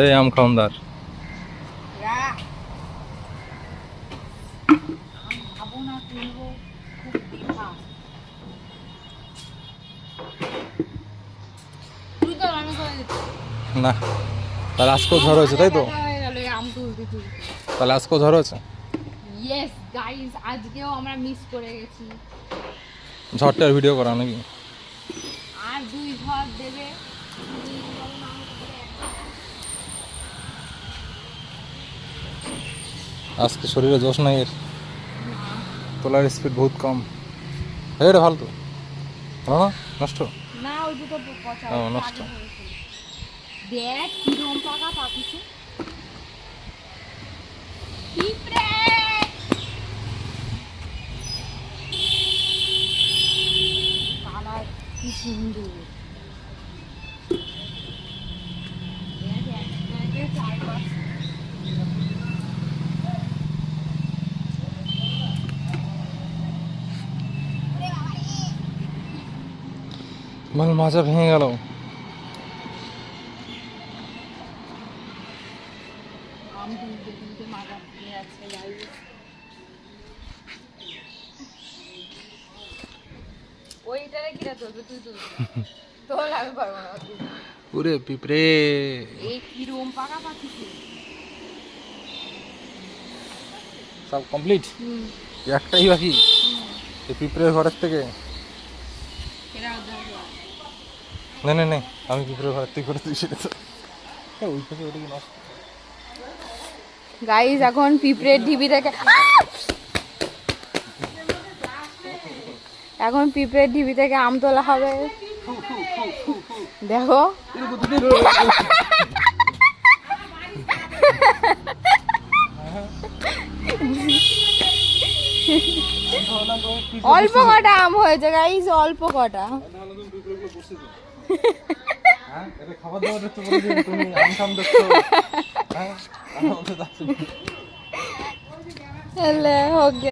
এই আম খাওনদার না, তাহলে আজকেও ঝড় হয়েছে তাই তো? তাহলে আজকেও ঝড় হয়েছে। ইয়েস গাইস, আজকেও আমরা মিস করে গেছি। ঝড়টার ভিডিও করা নাকি? আর 2 ঝড় দেবে। আজকে শরীরে জোশ নাই এর, তোলার স্পিড বহুত কম। এটা ফালতু না, নষ্ট না, ওই দুটো পচা ও নষ্ট। দেখ কিরকম পাকা পাকিছে। পিঁপড়ে কালার কি সুন্দর। মানে মাজা ভেঙে গেল। আম তুলতে তুলতে মাজা ভেঙে যাচ্ছে গাইস। ওইটারে কিরা তুলবে? তুই তুলবি? তোল, আমি পারবো না। পুরে পিঁপড়ে এই কিরকম পাকা পাকিছে। সব কমপ্লিট, একটাই বাকি এই পিঁপড়ের ঘরের থেকে। না না না, আমি পিঁপড়ের ঘরের থেকে করে তুই সেটা তো ওই পাশে ওটা কি নষ্ট। গাইস এখন পিঁপড়ের ঢিবি থেকে আম তোলা হবে। দেখো অল্প কটা আম হয়েছে গাইস, অল্প কটা। খাবার দাবার দেখতে বলে তুমি আম খাম দেখছো। হ্যাঁ, ওকে।